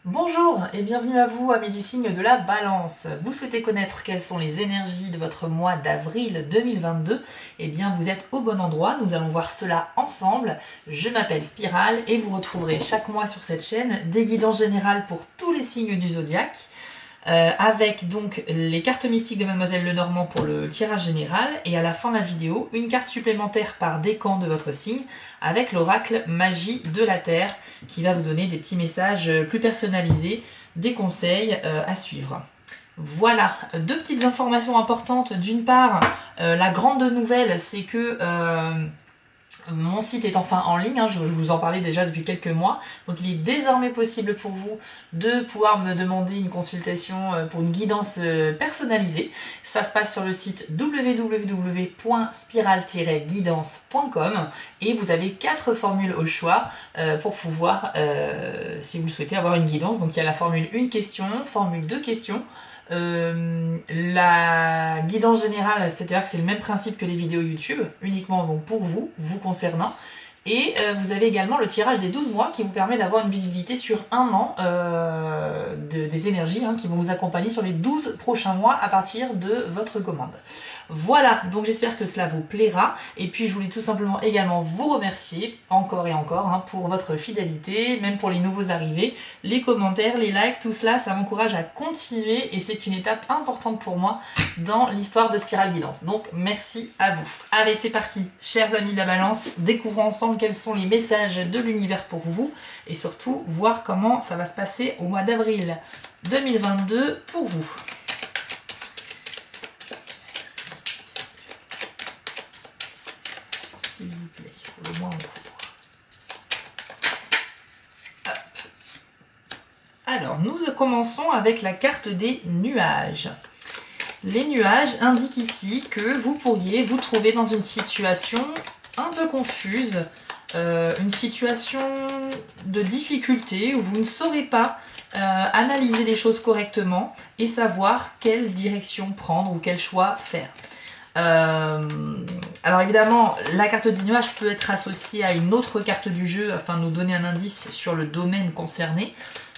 Bonjour et bienvenue à vous, amis du signe de la Balance. Vous souhaitez connaître quelles sont les énergies de votre mois d'avril 2022? Eh bien, vous êtes au bon endroit, nous allons voir cela ensemble. Je m'appelle Spirale et vous retrouverez chaque mois sur cette chaîne des guidances générales pour tous les signes du zodiaque. Avec donc les cartes mystiques de Mademoiselle Lenormand pour le tirage général, et à la fin de la vidéo, une carte supplémentaire par décan de votre signe, avec l'oracle Magie de la Terre, qui va vous donner des petits messages plus personnalisés, des conseils à suivre. Voilà, deux petites informations importantes. D'une part, la grande nouvelle, c'est que mon site est enfin en ligne, je vous en parlais déjà depuis quelques mois, donc il est désormais possible pour vous de pouvoir me demander une consultation pour une guidance personnalisée. Ça se passe sur le site www.spiral-guidance.com et vous avez 4 formules au choix pour pouvoir, si vous le souhaitez, avoir une guidance. Donc il y a la formule 1 question, formule 2 questions, la guidance générale, c'est-à-dire que c'est le même principe que les vidéos YouTube, uniquement donc pour vous, vous concernant. Et vous avez également le tirage des 12 mois qui vous permet d'avoir une visibilité sur un an des énergies qui vont vous accompagner sur les 12 prochains mois à partir de votre commande. Voilà, donc j'espère que cela vous plaira. Et puis je voulais tout simplement également vous remercier encore et encore pour votre fidélité, même pour les nouveaux arrivés, les commentaires, les likes, tout cela, ça m'encourage à continuer et c'est une étape importante pour moi dans l'histoire de Spiral Guidance. Donc merci à vous. Allez, c'est parti, chers amis de la Balance, découvrons ensemble quels sont les messages de l'univers pour vous et surtout voir comment ça va se passer au mois d'avril 2022 pour vous. S'il vous plaît, le moins en cours. Alors, nous commençons avec la carte des nuages. Les nuages indiquent ici que vous pourriez vous trouver dans une situation un peu confuse, une situation de difficulté où vous ne saurez pas analyser les choses correctement et savoir quelle direction prendre ou quel choix faire. Alors évidemment, la carte des nuages peut être associée à une autre carte du jeu afin de nous donner un indice sur le domaine concerné.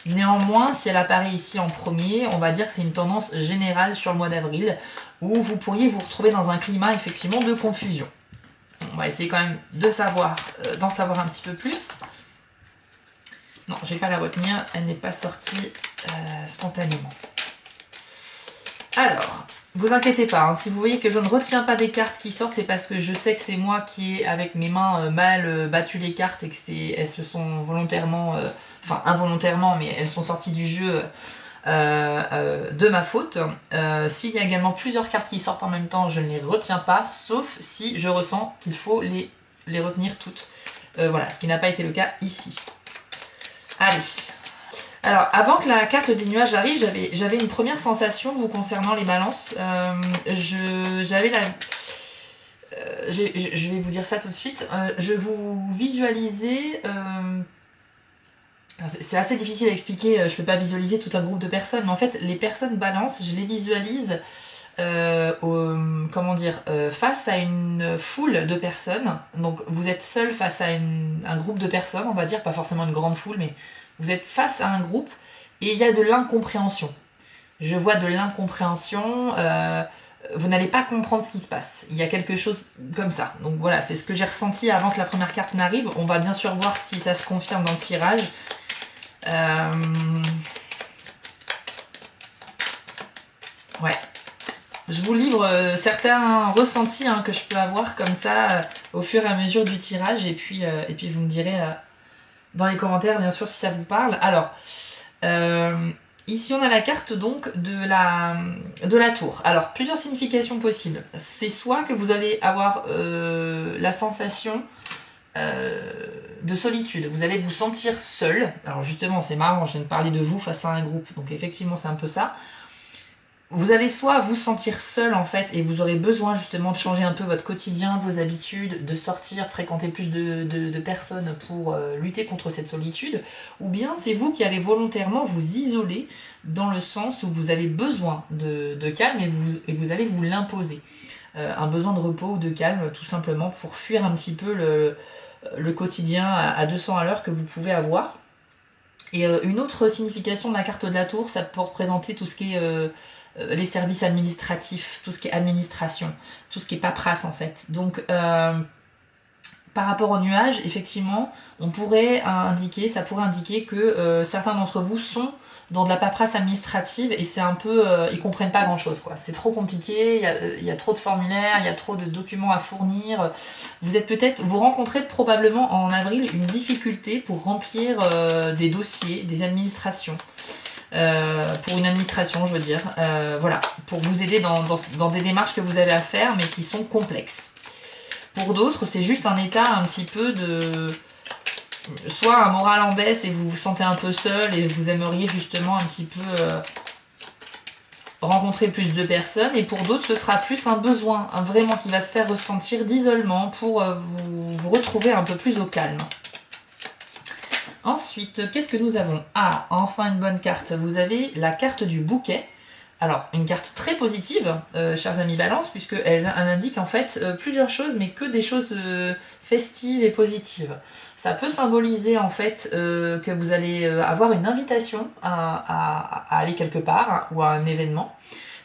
Néanmoins, si elle apparaît ici en premier, on va dire que c'est une tendance générale sur le mois d'avril où vous pourriez vous retrouver dans un climat effectivement de confusion. On va essayer quand même de savoir, d'en savoir un petit peu plus. Non, je ne vais pas la retenir, elle n'est pas sortie spontanément. Alors, vous inquiétez pas, si vous voyez que je ne retiens pas des cartes qui sortent, c'est parce que je sais que c'est moi qui ai, avec mes mains, mal battu les cartes et que elles se sont volontairement, enfin involontairement, mais elles sont sorties du jeu de ma faute. S'il y a également plusieurs cartes qui sortent en même temps, je ne les retiens pas, sauf si je ressens qu'il faut les retenir toutes. Voilà, ce qui n'a pas été le cas ici. Allez. Alors, avant que la carte des nuages arrive, j'avais une première sensation vous concernant les balances. J'avais la... je vais vous dire ça tout de suite. Je vous visualisais... c'est assez difficile à expliquer, je peux pas visualiser tout un groupe de personnes, mais en fait, les personnes balance, je les visualise comment dire, face à une foule de personnes. Donc vous êtes seul face à un groupe de personnes, on va dire, pas forcément une grande foule, mais vous êtes face à un groupe et il y a de l'incompréhension. Je vois de l'incompréhension, vous n'allez pas comprendre ce qui se passe. Il y a quelque chose comme ça. Donc voilà, c'est ce que j'ai ressenti avant que la première carte n'arrive. On va bien sûr voir si ça se confirme dans le tirage. Ouais. Je vous livre certains ressentis que je peux avoir comme ça au fur et à mesure du tirage et puis vous me direz dans les commentaires bien sûr si ça vous parle. Alors, ici on a la carte donc de la tour. Alors, plusieurs significations possibles. C'est soit que vous allez avoir la sensation de solitude, vous allez vous sentir seul. Alors justement c'est marrant, je viens de parler de vous face à un groupe, donc effectivement c'est un peu ça. Vous allez soit vous sentir seul en fait et vous aurez besoin justement de changer un peu votre quotidien, vos habitudes, de sortir, fréquenter plus de personnes pour lutter contre cette solitude, ou bien c'est vous qui allez volontairement vous isoler dans le sens où vous avez besoin de calme et vous allez vous l'imposer. Un besoin de repos ou de calme tout simplement pour fuir un petit peu le quotidien à 200 à l'heure que vous pouvez avoir. Et une autre signification de la carte de la tour, ça peut représenter tout ce qui est les services administratifs, tout ce qui est administration, tout ce qui est paperasse en fait. Donc par rapport au nuage, effectivement, ça pourrait indiquer que certains d'entre vous sont dans de la paperasse administrative et c'est un peu, ils comprennent pas grand chose quoi. C'est trop compliqué, il y a trop de formulaires, il y a trop de documents à fournir. Vous rencontrez probablement en avril une difficulté pour remplir des dossiers, des administrations. Pour une administration, je veux dire. Voilà, pour vous aider dans des démarches que vous avez à faire mais qui sont complexes. Pour d'autres, c'est juste un état un petit peu de... Soit un moral en baisse et vous vous sentez un peu seul et vous aimeriez justement un petit peu rencontrer plus de personnes. Et pour d'autres, ce sera plus un besoin, vraiment qui va se faire ressentir d'isolement pour vous retrouver un peu plus au calme. Ensuite, qu'est-ce que nous avons? Ah, enfin une bonne carte. Vous avez la carte du bouquet. Alors, une carte très positive, chers amis Balance, puisqu'elle indique en fait plusieurs choses, mais que des choses festives et positives. Ça peut symboliser en fait que vous allez avoir une invitation à aller quelque part hein, ou à un événement.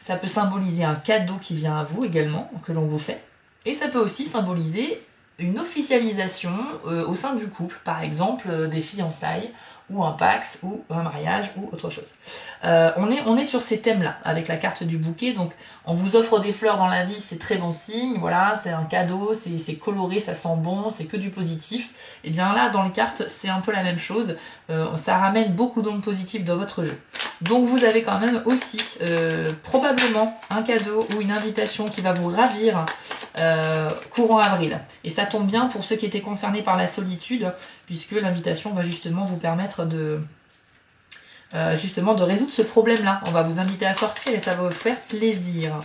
Ça peut symboliser un cadeau qui vient à vous également, que l'on vous fait. Et ça peut aussi symboliser une officialisation au sein du couple, par exemple des fiançailles, ou un pax, ou un mariage, ou autre chose. On est sur ces thèmes-là, avec la carte du bouquet, donc on vous offre des fleurs dans la vie, c'est très bon signe, voilà, c'est un cadeau, c'est coloré, ça sent bon, c'est que du positif. Et bien là, dans les cartes, c'est un peu la même chose, ça ramène beaucoup d'ondes positives dans votre jeu. Donc vous avez quand même aussi probablement un cadeau ou une invitation qui va vous ravir courant avril. Et ça tombe bien pour ceux qui étaient concernés par la solitude, puisque l'invitation va justement vous permettre de résoudre ce problème-là. On va vous inviter à sortir et ça va vous faire plaisir.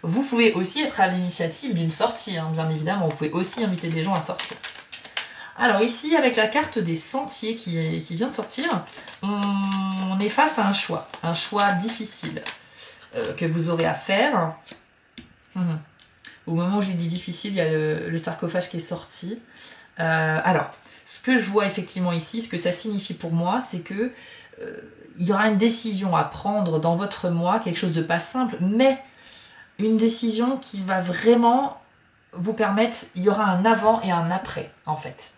Vous pouvez aussi être à l'initiative d'une sortie, hein, bien évidemment. Vous pouvez aussi inviter des gens à sortir. Alors ici, avec la carte des sentiers qui vient de sortir, on est face à un choix difficile que vous aurez à faire. Au moment où j'ai dit difficile, il y a le sarcophage qui est sorti. Alors, ce que je vois effectivement ici, ce que ça signifie pour moi, c'est que il y aura une décision à prendre dans votre mois, quelque chose de pas simple, mais une décision qui va vraiment vous permettre, il y aura un avant et un après, en fait.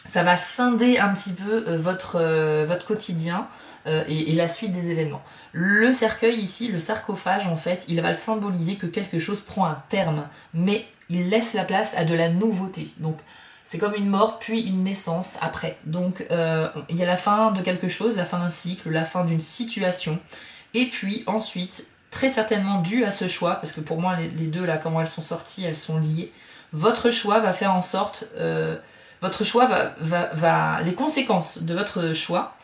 Ça va scinder un petit peu votre quotidien et la suite des événements. Le cercueil ici, le sarcophage, en fait, il va symboliser que quelque chose prend un terme, mais il laisse la place à de la nouveauté. Donc, c'est comme une mort, puis une naissance après. Donc, il y a la fin de quelque chose, la fin d'un cycle, la fin d'une situation. Et puis, ensuite, très certainement dû à ce choix, parce que pour moi, les deux, là, comment elles sont sorties, elles sont liées, votre choix va faire en sorte... votre choix les conséquences de votre choix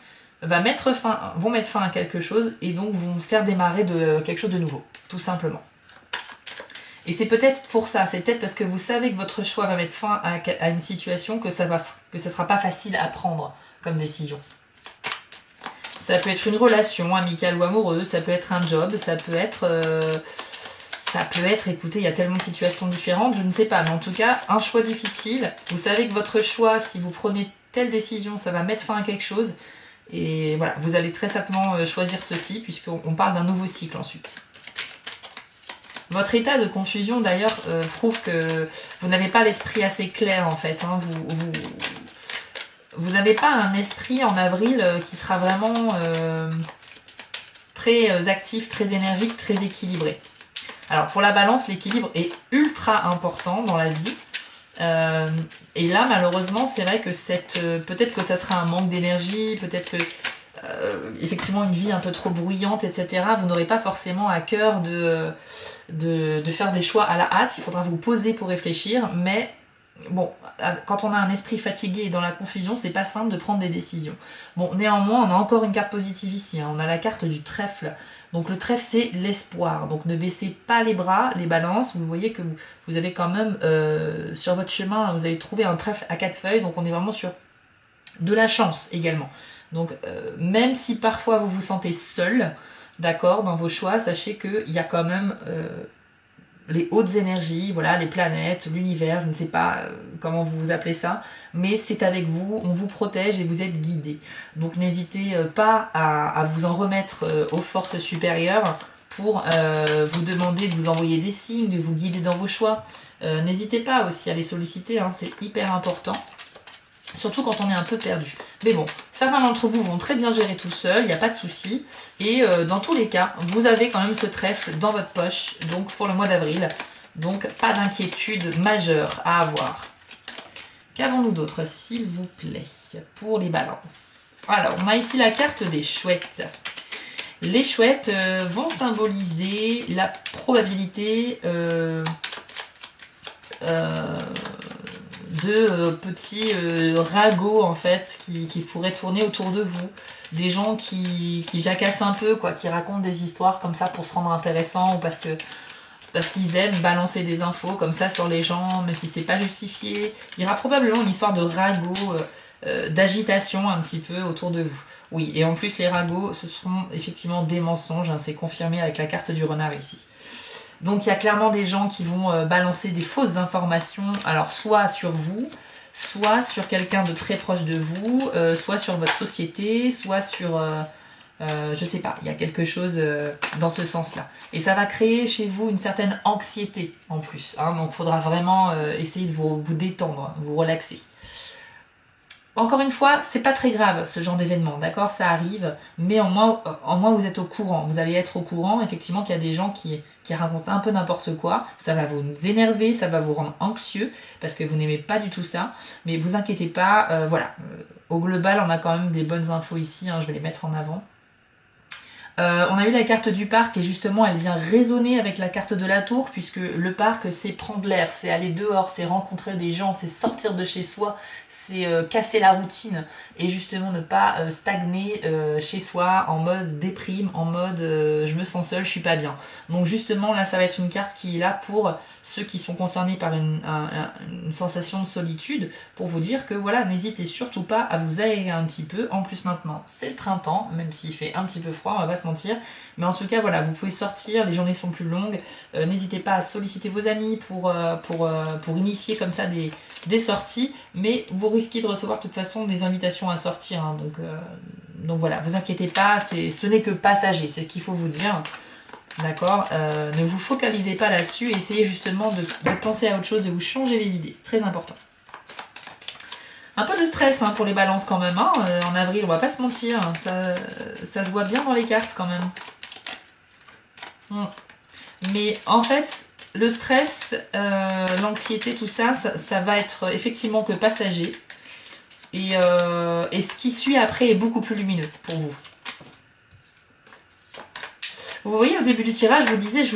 vont mettre fin à quelque chose et donc vont faire démarrer quelque chose de nouveau, tout simplement. Et c'est peut-être pour ça, c'est peut-être parce que vous savez que votre choix va mettre fin à une situation que ça sera pas facile à prendre comme décision. Ça peut être une relation amicale ou amoureuse, ça peut être un job, ça peut être, écoutez, il y a tellement de situations différentes, je ne sais pas, mais en tout cas, un choix difficile. Vous savez que votre choix, si vous prenez telle décision, ça va mettre fin à quelque chose. Et voilà, vous allez très certainement choisir ceci, puisqu'on parle d'un nouveau cycle ensuite. Votre état de confusion, d'ailleurs, prouve que vous n'avez pas l'esprit assez clair, en fait. Hein. Vous n'avez pas un esprit en avril qui sera vraiment très actif, très énergique, très équilibré. Alors pour la balance, l'équilibre est ultra important dans la vie. Et là, malheureusement, c'est vrai que peut-être que ça sera un manque d'énergie, peut-être que effectivement une vie un peu trop bruyante, etc. Vous n'aurez pas forcément à cœur de faire des choix à la hâte. Il faudra vous poser pour réfléchir, mais bon, quand on a un esprit fatigué et dans la confusion, c'est pas simple de prendre des décisions. Bon, néanmoins, on a encore une carte positive ici. Hein. On a la carte du trèfle. Donc le trèfle, c'est l'espoir. Donc ne baissez pas les bras, les balances. Vous voyez que vous avez quand même, sur votre chemin, vous avez trouvé un trèfle à 4 feuilles. Donc on est vraiment sur de la chance également. Donc même si parfois vous vous sentez seul, d'accord, dans vos choix, sachez qu'il y a quand même les hautes énergies, voilà, les planètes, l'univers, je ne sais pas comment vous appelez ça, mais c'est avec vous, on vous protège et vous êtes guidé. Donc n'hésitez pas à vous en remettre aux forces supérieures pour vous demander de vous envoyer des signes, de vous guider dans vos choix. N'hésitez pas aussi à les solliciter, hein, c'est hyper important. Surtout quand on est un peu perdu. Mais bon, certains d'entre vous vont très bien gérer tout seul, il n'y a pas de souci. Et dans tous les cas, vous avez quand même ce trèfle dans votre poche, donc pour le mois d'avril. Donc pas d'inquiétude majeure à avoir. Qu'avons-nous d'autre, s'il vous plaît, pour les balances? Alors, on a ici la carte des chouettes. Les chouettes vont symboliser la probabilité de petits ragots en fait qui pourraient tourner autour de vous, des gens qui jacassent un peu, quoi, qui racontent des histoires comme ça pour se rendre intéressant ou parce qu'ils aiment balancer des infos comme ça sur les gens, même si c'est pas justifié. Il y aura probablement une histoire de ragots, d'agitation un petit peu autour de vous. Oui, et en plus les ragots, ce sont effectivement des mensonges, hein, c'est confirmé avec la carte du renard ici. Donc il y a clairement des gens qui vont balancer des fausses informations, alors soit sur vous, soit sur quelqu'un de très proche de vous, soit sur votre société, soit sur... je sais pas, il y a quelque chose dans ce sens-là. Et ça va créer chez vous une certaine anxiété en plus. Hein, donc il faudra vraiment essayer de vous détendre, vous relaxer. Encore une fois, c'est pas très grave ce genre d'événement, d'accord? Ça arrive, mais en moins vous êtes au courant. Vous allez être au courant, effectivement, qu'il y a des gens qui racontent un peu n'importe quoi. Ça va vous énerver, ça va vous rendre anxieux, parce que vous n'aimez pas du tout ça. Mais vous inquiétez pas, voilà. Au global, on a quand même des bonnes infos ici, hein, je vais les mettre en avant. On a eu la carte du parc et justement elle vient résonner avec la carte de la tour puisque le parc c'est prendre l'air, c'est aller dehors, c'est rencontrer des gens, c'est sortir de chez soi, c'est casser la routine et justement ne pas stagner chez soi en mode déprime, en mode je me sens seule, je suis pas bien. Donc justement là ça va être une carte qui est là pour ceux qui sont concernés par une sensation de solitude pour vous dire que voilà, n'hésitez surtout pas à vous aérer un petit peu. En plus maintenant c'est le printemps, même s'il fait un petit peu froid, on va pas se mentir, mais en tout cas voilà, vous pouvez sortir, les journées sont plus longues, n'hésitez pas à solliciter vos amis pour initier comme ça des sorties, mais vous risquez de recevoir de toute façon des invitations à sortir, hein, donc voilà, vous inquiétez pas, ce n'est que passager, c'est ce qu'il faut vous dire. D'accord, ne vous focalisez pas là-dessus, essayez justement de penser à autre chose, de vous changer les idées, c'est très important. Un peu de stress hein, pour les balances quand même, hein. En avril, on va pas se mentir, ça se voit bien dans les cartes quand même. Mais en fait, le stress, l'anxiété, tout ça, ça va être effectivement que passager. Et ce qui suit après est beaucoup plus lumineux pour vous. Vous voyez, au début du tirage, je vous disais, je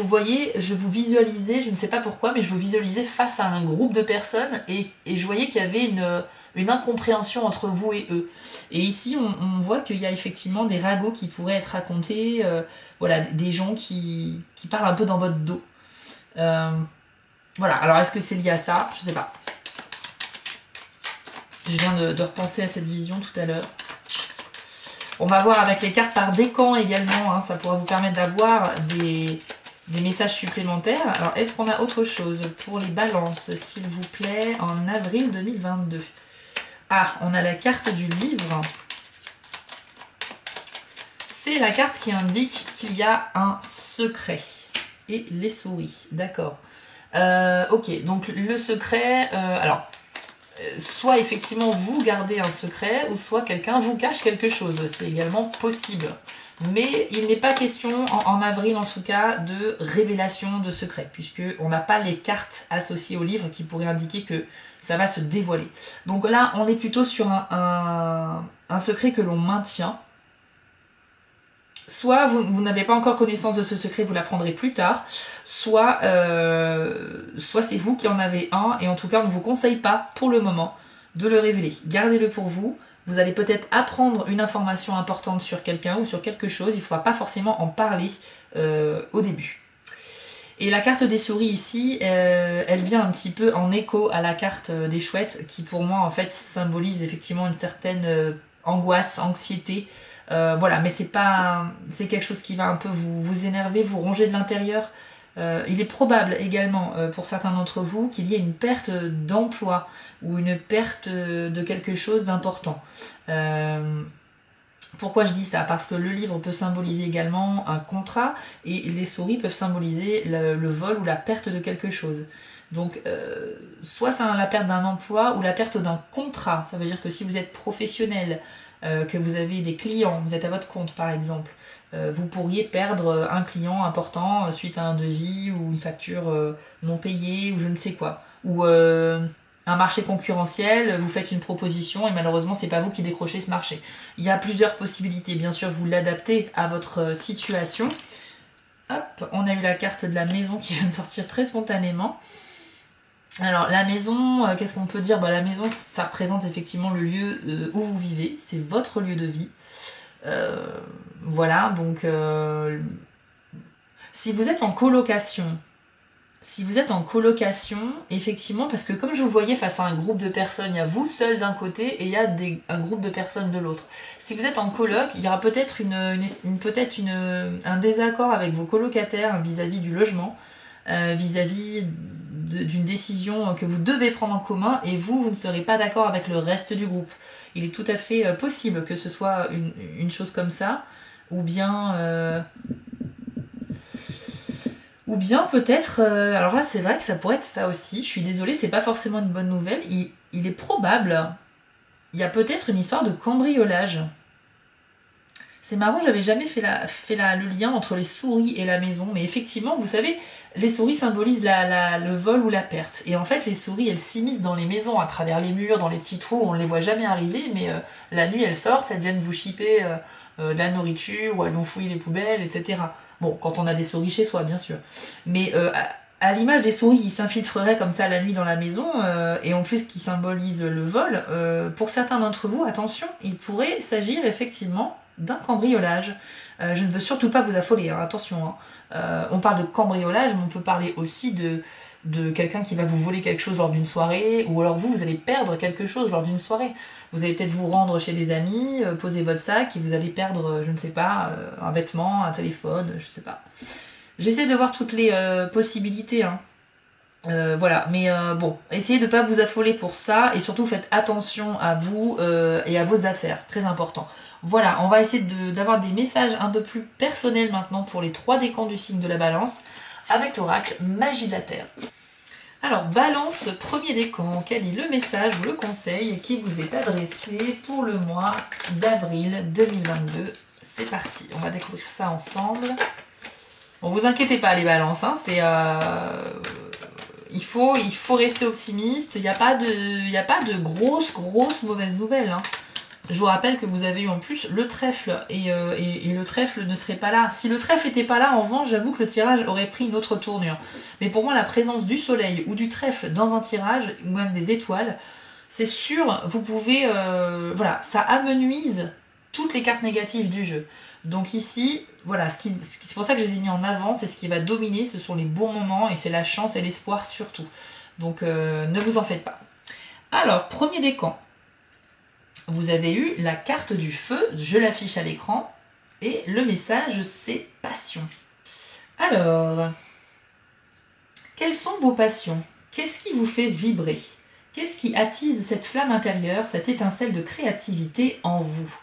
vous visualisais, je ne sais pas pourquoi, mais je vous visualisais face à un groupe de personnes et je voyais qu'il y avait une incompréhension entre vous et eux. Et ici, on voit qu'il y a effectivement des ragots qui pourraient être racontés, voilà, des gens qui parlent un peu dans votre dos. Voilà, alors est-ce que c'est lié à ça? Je sais pas. Je viens de repenser à cette vision tout à l'heure. On va voir avec les cartes par décan également, hein, ça pourra vous permettre d'avoir des messages supplémentaires. Alors, est-ce qu'on a autre chose pour les balances, s'il vous plaît, en avril 2022? Ah, on a la carte du livre. C'est la carte qui indique qu'il y a un secret. Et les souris, d'accord. Ok, donc le secret... alors... soit effectivement vous gardez un secret, ou soit quelqu'un vous cache quelque chose. C'est également possible. Mais il n'est pas question, en avril en tout cas, de révélation de secret, puisqu'on n'a pas les cartes associées au livre qui pourraient indiquer que ça va se dévoiler. Donc là, on est plutôt sur un secret que l'on maintient. Soit vous n'avez pas encore connaissance de ce secret, vous l'apprendrez plus tard, soit c'est vous qui en avez un, et en tout cas on ne vous conseille pas pour le moment de le révéler. Gardez-le pour vous, vous allez peut-être apprendre une information importante sur quelqu'un ou sur quelque chose, il ne faudra pas forcément en parler au début. Et la carte des souris ici, elle vient un petit peu en écho à la carte des chouettes, qui pour moi en fait symbolise effectivement une certaine angoisse, anxiété. Voilà, mais c'est quelque chose qui va un peu vous énerver, vous ronger de l'intérieur. Il est probable également pour certains d'entre vous qu'il y ait une perte d'emploi ou une perte de quelque chose d'important. Pourquoi je dis ça? Parce que le livre peut symboliser également un contrat et les souris peuvent symboliser le vol ou la perte de quelque chose. Donc, soit c'est la perte d'un emploi ou la perte d'un contrat. Ça veut dire que si vous êtes professionnel, que vous avez des clients, vous êtes à votre compte par exemple, vous pourriez perdre un client important suite à un devis ou une facture non payée ou je ne sais quoi. Ou un marché concurrentiel, vous faites une proposition et malheureusement c'est pas vous qui décrochez ce marché. Il y a plusieurs possibilités, bien sûr vous l'adaptez à votre situation. Hop, on a eu la carte de la maison qui vient de sortir très spontanément. Alors la maison, qu'est-ce qu'on peut dire? La maison, ça représente effectivement le lieu où vous vivez, c'est votre lieu de vie. Voilà, donc si vous êtes en colocation, effectivement, parce que comme je vous voyais face à un groupe de personnes, il y a vous seul d'un côté et il y a un groupe de personnes de l'autre. Si vous êtes en coloc, il y aura peut-être un désaccord avec vos colocataires vis-à-vis du logement, vis-à-vis d'une décision que vous devez prendre en commun et vous ne serez pas d'accord avec le reste du groupe. Il est tout à fait possible que ce soit une chose comme ça, ou bien peut-être, alors là c'est vrai que ça pourrait être ça aussi, je suis désolée, c'est pas forcément une bonne nouvelle, il est probable, il y a peut-être une histoire de cambriolage. C'est marrant, j'avais jamais fait le lien entre les souris et la maison, mais effectivement, vous savez, les souris symbolisent le vol ou la perte. Et en fait, les souris, elles s'immiscent dans les maisons, à travers les murs, dans les petits trous, on ne les voit jamais arriver, mais la nuit, elles sortent, elles viennent vous chipper de la nourriture, ou elles vont fouiller les poubelles, etc. Bon, quand on a des souris chez soi, bien sûr. Mais à l'image des souris, ils s'infiltreraient comme ça la nuit dans la maison, et en plus qui symbolisent le vol, pour certains d'entre vous, attention, il pourrait s'agir effectivement d'un cambriolage. Je ne veux surtout pas vous affoler, hein, attention. Hein. On parle de cambriolage, mais on peut parler aussi de quelqu'un qui va vous voler quelque chose lors d'une soirée, ou alors vous allez perdre quelque chose lors d'une soirée. Vous allez peut-être vous rendre chez des amis, poser votre sac, et vous allez perdre, je ne sais pas, un vêtement, un téléphone, je sais pas. J'essaie de voir toutes les possibilités, hein. Voilà, mais bon, essayez de ne pas vous affoler pour ça, et surtout faites attention à vous et à vos affaires, c'est très important. Voilà, on va essayer d'avoir des messages un peu plus personnels maintenant pour les 3 décans du signe de la Balance, avec l'oracle Magie de la Terre. Alors, Balance, premier décan, quel est le message ou le conseil qui vous est adressé pour le mois d'avril 2022? C'est parti, on va découvrir ça ensemble. Bon, vous inquiétez pas les balances, hein, il faut rester optimiste, il n'y a pas de grosses mauvaises nouvelles. Hein. Je vous rappelle que vous avez eu en plus le trèfle, et le trèfle ne serait pas là. Si le trèfle n'était pas là, en revanche, j'avoue que le tirage aurait pris une autre tournure. Mais pour moi, la présence du soleil ou du trèfle dans un tirage, ou même des étoiles, c'est sûr, vous pouvez... voilà, ça amenuise toutes les cartes négatives du jeu. Donc ici, voilà, c'est pour ça que je les ai mis en avant, c'est ce qui va dominer, ce sont les bons moments, et c'est la chance et l'espoir surtout. Donc ne vous en faites pas. Alors, premier décan. Vous avez eu la carte du feu, je l'affiche à l'écran, et le message c'est passion. Alors, quelles sont vos passions? Qu'est-ce qui vous fait vibrer? Qu'est-ce qui attise cette flamme intérieure, cette étincelle de créativité en vous?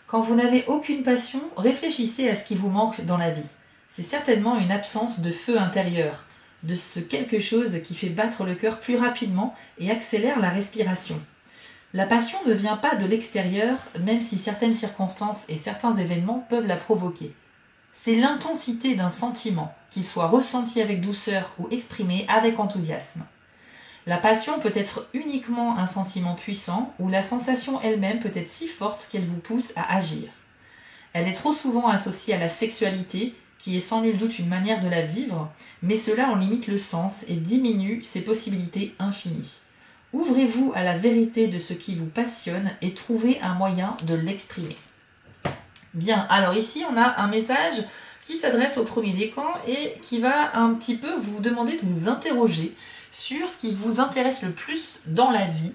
Quand vous n'avez aucune passion, réfléchissez à ce qui vous manque dans la vie. C'est certainement une absence de feu intérieur, de ce quelque chose qui fait battre le cœur plus rapidement et accélère la respiration. La passion ne vient pas de l'extérieur, même si certaines circonstances et certains événements peuvent la provoquer. C'est l'intensité d'un sentiment, qu'il soit ressenti avec douceur ou exprimé avec enthousiasme. La passion peut être uniquement un sentiment puissant où la sensation elle-même peut être si forte qu'elle vous pousse à agir. Elle est trop souvent associée à la sexualité, qui est sans nul doute une manière de la vivre, mais cela en limite le sens et diminue ses possibilités infinies. Ouvrez-vous à la vérité de ce qui vous passionne et trouvez un moyen de l'exprimer. Bien, alors ici on a un message qui s'adresse au premier décan et qui va un petit peu vous demander de vous interroger sur ce qui vous intéresse le plus dans la vie.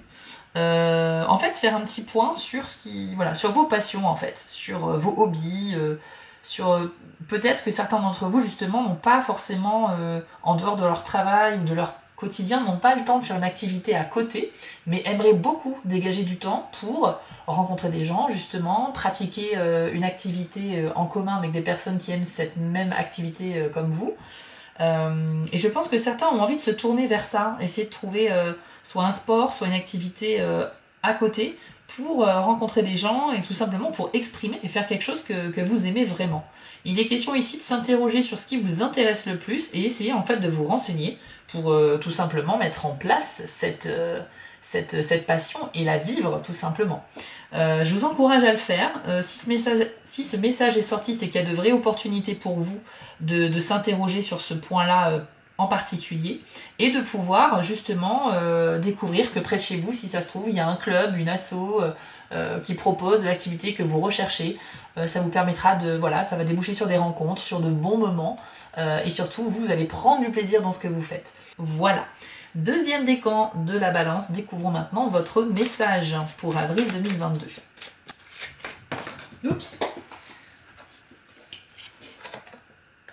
En fait, faire un petit point sur sur vos passions en fait, sur vos hobbies, peut-être que certains d'entre vous justement n'ont pas forcément, en dehors de leur travail ou de leur quotidien, n'ont pas le temps de faire une activité à côté, mais aimeraient beaucoup dégager du temps pour rencontrer des gens justement, pratiquer une activité en commun avec des personnes qui aiment cette même activité comme vous. Et je pense que certains ont envie de se tourner vers ça, essayer de trouver soit un sport, soit une activité à côté pour rencontrer des gens et tout simplement pour exprimer et faire quelque chose que vous aimez vraiment. Il est question ici de s'interroger sur ce qui vous intéresse le plus et essayer en fait de vous renseigner pour tout simplement mettre en place cette passion et la vivre tout simplement. Je vous encourage à le faire. Si ce message est sorti, c'est qu'il y a de vraies opportunités pour vous de s'interroger sur ce point-là en particulier et de pouvoir justement découvrir que près de chez vous, si ça se trouve, il y a un club, une asso qui propose l'activité que vous recherchez. Ça vous permettra ça va déboucher sur des rencontres, sur de bons moments et surtout vous allez prendre du plaisir dans ce que vous faites. Voilà. Deuxième décan de la balance, découvrons maintenant votre message pour avril 2022. Oups.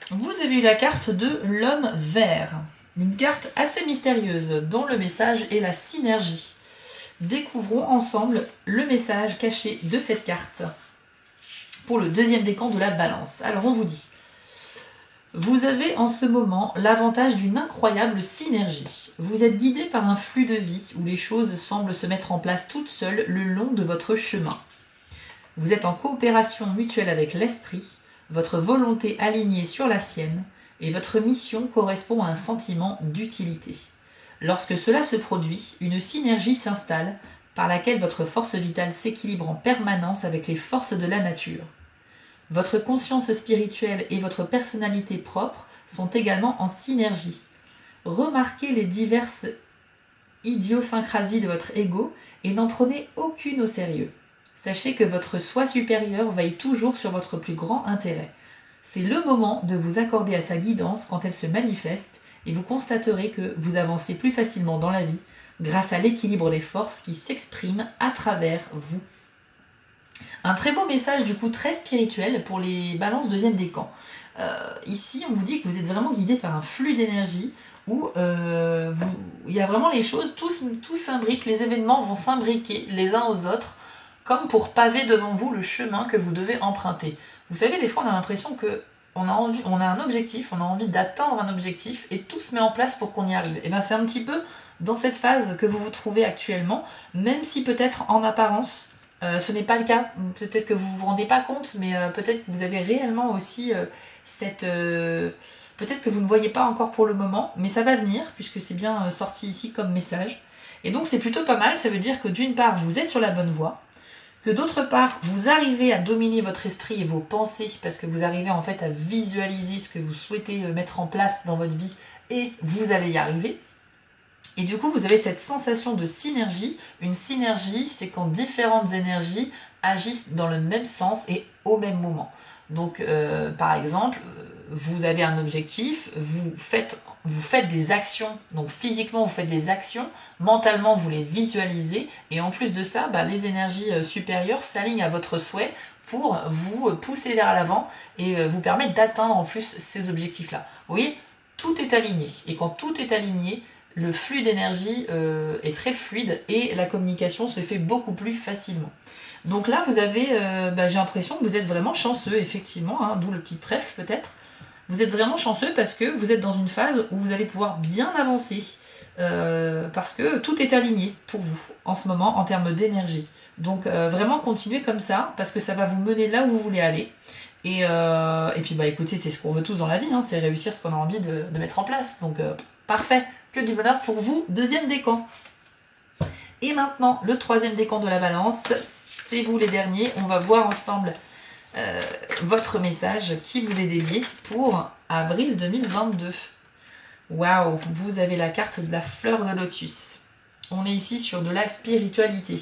Vous avez eu la carte de l'homme vert, une carte assez mystérieuse dont le message est la synergie. Découvrons ensemble le message caché de cette carte pour le deuxième décan de la balance. Alors on vous dit, vous avez en ce moment l'avantage d'une incroyable synergie. Vous êtes guidé par un flux de vie où les choses semblent se mettre en place toutes seules le long de votre chemin. Vous êtes en coopération mutuelle avec l'esprit, votre volonté alignée sur la sienne, et votre mission correspond à un sentiment d'utilité. Lorsque cela se produit, une synergie s'installe par laquelle votre force vitale s'équilibre en permanence avec les forces de la nature. Votre conscience spirituelle et votre personnalité propre sont également en synergie. Remarquez les diverses idiosyncrasies de votre ego et n'en prenez aucune au sérieux. Sachez que votre soi supérieur veille toujours sur votre plus grand intérêt. C'est le moment de vous accorder à sa guidance quand elle se manifeste et vous constaterez que vous avancez plus facilement dans la vie grâce à l'équilibre des forces qui s'expriment à travers vous. Un très beau message du coup très spirituel pour les balances deuxième décan. Ici on vous dit que vous êtes vraiment guidé par un flux d'énergie où il y a vraiment les choses, tout s'imbrique, les événements vont s'imbriquer les uns aux autres comme pour paver devant vous le chemin que vous devez emprunter. Vous savez, des fois on a l'impression que on a un objectif, on a envie d'atteindre un objectif et tout se met en place pour qu'on y arrive. Et bien c'est un petit peu dans cette phase que vous vous trouvez actuellement, même si peut-être en apparence ce n'est pas le cas. Peut-être que vous ne vous rendez pas compte, mais peut-être que vous avez réellement aussi peut-être que vous ne voyez pas encore pour le moment, mais ça va venir, puisque c'est bien sorti ici comme message. Et donc c'est plutôt pas mal, ça veut dire que d'une part, vous êtes sur la bonne voie, que d'autre part, vous arrivez à dominer votre esprit et vos pensées, parce que vous arrivez en fait à visualiser ce que vous souhaitez mettre en place dans votre vie, et vous allez y arriver. Et du coup, vous avez cette sensation de synergie. Une synergie, c'est quand différentes énergies agissent dans le même sens et au même moment. Donc, par exemple, vous avez un objectif, vous faites des actions. Donc, physiquement, vous faites des actions. Mentalement, vous les visualisez. Et en plus de ça, les énergies supérieures s'alignent à votre souhait pour vous pousser vers l'avant et vous permettre d'atteindre en plus ces objectifs-là. Vous voyez, tout est aligné. Et quand tout est aligné, le flux d'énergie est très fluide et la communication se fait beaucoup plus facilement. Donc là, vous avez, j'ai l'impression que vous êtes vraiment chanceux, effectivement, hein, d'où le petit trèfle peut-être. Vous êtes vraiment chanceux parce que vous êtes dans une phase où vous allez pouvoir bien avancer, parce que tout est aligné pour vous en ce moment en termes d'énergie. Donc vraiment continuez comme ça, parce que ça va vous mener là où vous voulez aller. Et puis écoutez, c'est ce qu'on veut tous dans la vie, hein, c'est réussir ce qu'on a envie de mettre en place. Donc parfait, que du bonheur pour vous, deuxième décan. Et maintenant, le troisième décan de la balance, c'est vous les derniers. On va voir ensemble votre message qui vous est dédié pour avril 2022. Waouh, vous avez la carte de la fleur de lotus. On est ici sur de la spiritualité.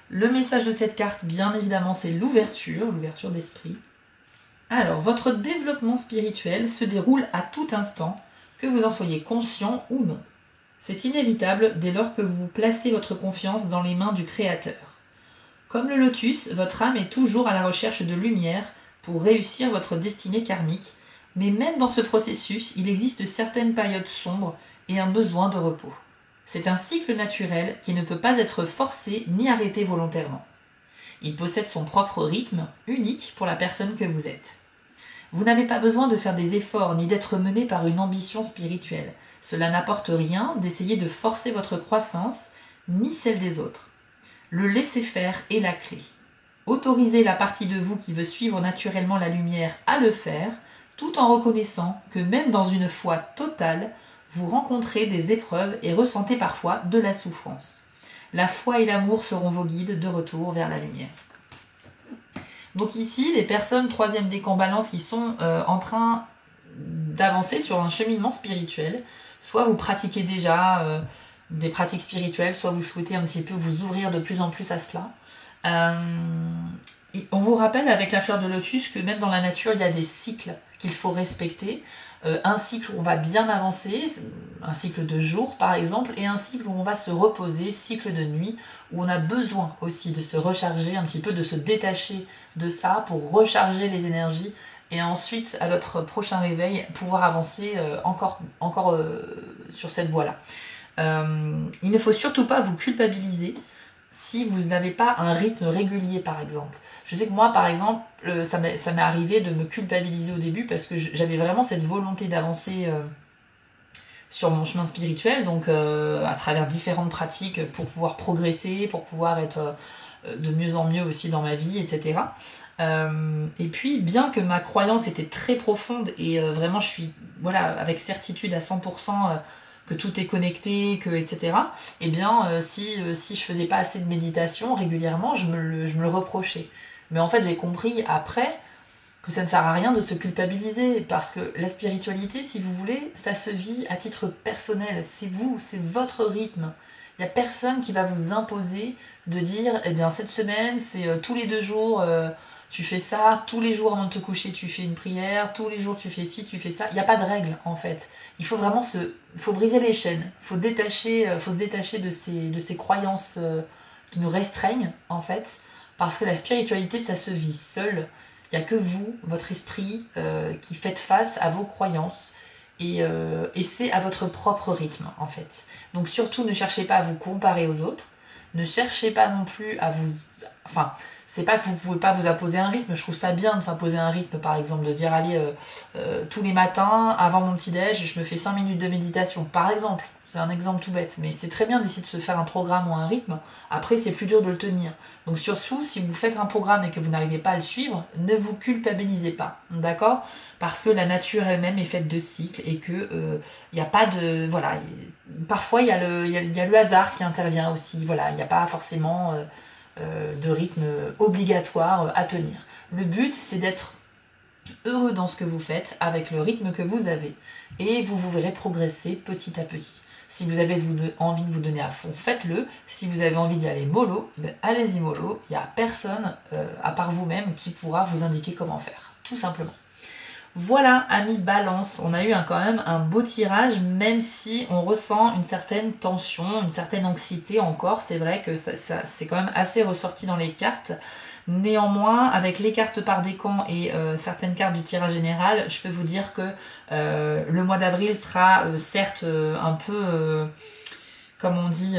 Le message de cette carte, bien évidemment, c'est l'ouverture d'esprit. Alors, votre développement spirituel se déroule à tout instant, que vous en soyez conscient ou non. C'est inévitable dès lors que vous placez votre confiance dans les mains du Créateur. Comme le lotus, votre âme est toujours à la recherche de lumière, pour réussir votre destinée karmique. Mais même dans ce processus, il existe certaines périodes sombres et un besoin de repos. C'est un cycle naturel qui ne peut pas être forcé ni arrêté volontairement. Il possède son propre rythme, unique pour la personne que vous êtes. Vous n'avez pas besoin de faire des efforts ni d'être mené par une ambition spirituelle. Cela n'apporte rien d'essayer de forcer votre croissance, ni celle des autres. Le laisser-faire est la clé. Autorisez la partie de vous qui veut suivre naturellement la lumière à le faire, tout en reconnaissant que même dans une foi totale, vous rencontrez des épreuves et ressentez parfois de la souffrance. La foi et l'amour seront vos guides de retour vers la lumière. Donc ici, les personnes 3e décan balance qui sont en train d'avancer sur un cheminement spirituel, soit vous pratiquez déjà des pratiques spirituelles, soit vous souhaitez un petit peu vous ouvrir de plus en plus à cela. On vous rappelle avec la fleur de lotus que même dans la nature, il y a des cycles qu'il faut respecter. Un cycle où on va bien avancer, un cycle de jour par exemple, et un cycle où on va se reposer, cycle de nuit, où on a besoin aussi de se recharger un petit peu, de se détacher de ça pour recharger les énergies et ensuite à notre prochain réveil pouvoir avancer encore sur cette voie-là. Il ne faut surtout pas vous culpabiliser si vous n'avez pas un rythme régulier par exemple. Je sais que moi par exemple, ça m'est arrivé de me culpabiliser au début parce que j'avais vraiment cette volonté d'avancer sur mon chemin spirituel, donc à travers différentes pratiques pour pouvoir progresser, pour pouvoir être de mieux en mieux aussi dans ma vie, etc. Et puis, bien que ma croyance était très profonde et vraiment je suis avec certitude à 100% que tout est connecté, etc. Eh bien, si je faisais pas assez de méditation régulièrement, je me le reprochais. Mais en fait, j'ai compris après que ça ne sert à rien de se culpabiliser, parce que la spiritualité, si vous voulez, ça se vit à titre personnel. C'est vous, c'est votre rythme. Il n'y a personne qui va vous imposer de dire, eh bien, cette semaine, c'est tous les 2 jours... tu fais ça, tous les jours avant de te coucher, tu fais une prière, tous les jours tu fais ci, tu fais ça. Il n'y a pas de règle, en fait. Il faut vraiment faut briser les chaînes. Faut se détacher de ces croyances qui nous restreignent, en fait. Parce que la spiritualité, ça se vit seul. Il n'y a que vous, votre esprit, qui faites face à vos croyances. Et c'est à votre propre rythme, en fait. Donc surtout, ne cherchez pas à vous comparer aux autres. Ne cherchez pas non plus à vous... Enfin... C'est pas que vous ne pouvez pas vous imposer un rythme, je trouve ça bien de s'imposer un rythme, par exemple, de se dire, allez, tous les matins, avant mon petit-déj, je me fais 5 minutes de méditation, par exemple. C'est un exemple tout bête, mais c'est très bien d'essayer de se faire un programme ou un rythme, après c'est plus dur de le tenir. Donc surtout, si vous faites un programme et que vous n'arrivez pas à le suivre, ne vous culpabilisez pas, d'accord? Parce que la nature elle-même est faite de cycles et que il n'y a pas de... Voilà, parfois il y a le hasard qui intervient aussi, voilà, il n'y a pas forcément... de rythme obligatoire à tenir. Le but, c'est d'être heureux dans ce que vous faites, avec le rythme que vous avez, et vous verrez progresser petit à petit. Si vous avez envie de vous donner à fond, faites-le. Si vous avez envie d'y aller mollo, ben allez-y mollo. Il n'y a personne, à part vous-même, qui pourra vous indiquer comment faire, tout simplement. Voilà, amis Balance, on a eu quand même un beau tirage, même si on ressent une certaine tension, une certaine anxiété encore. C'est vrai que ça c'est quand même assez ressorti dans les cartes. Néanmoins, avec les cartes par décan et certaines cartes du tirage général, je peux vous dire que le mois d'avril sera certes un peu, comme on dit...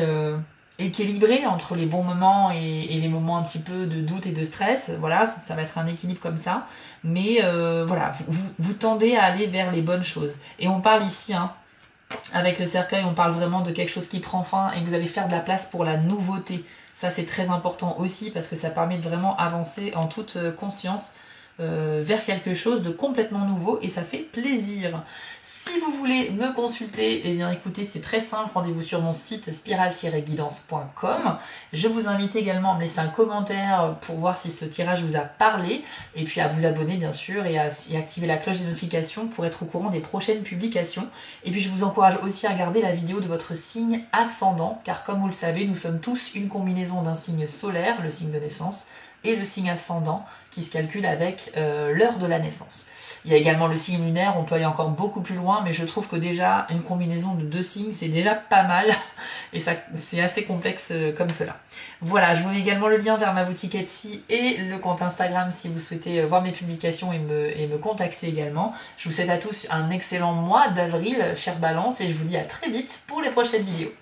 équilibré entre les bons moments et les moments un petit peu de doute et de stress. Voilà, ça va être un équilibre comme ça. Mais voilà, vous tendez à aller vers les bonnes choses. Et on parle ici, hein, avec le cercueil, on parle vraiment de quelque chose qui prend fin et que vous allez faire de la place pour la nouveauté. Ça, c'est très important aussi parce que ça permet de vraiment avancer en toute conscience vers quelque chose de complètement nouveau et ça fait plaisir. Si vous voulez me consulter, eh bien écoutez, c'est très simple, rendez-vous sur mon site spiral-guidance.com. Je vous invite également à me laisser un commentaire pour voir si ce tirage vous a parlé et puis à vous abonner bien sûr et à activer la cloche des notifications pour être au courant des prochaines publications. Et puis je vous encourage aussi à regarder la vidéo de votre signe ascendant car comme vous le savez, nous sommes tous une combinaison d'un signe solaire, le signe de naissance, et le signe ascendant qui se calcule avec l'heure de la naissance. Il y a également le signe lunaire, on peut aller encore beaucoup plus loin, mais je trouve que déjà une combinaison de 2 signes c'est déjà pas mal et ça c'est assez complexe comme cela. Voilà, je vous mets également le lien vers ma boutique Etsy et le compte Instagram si vous souhaitez voir mes publications et me contacter également. Je vous souhaite à tous un excellent mois d'avril, chère Balance, et je vous dis à très vite pour les prochaines vidéos.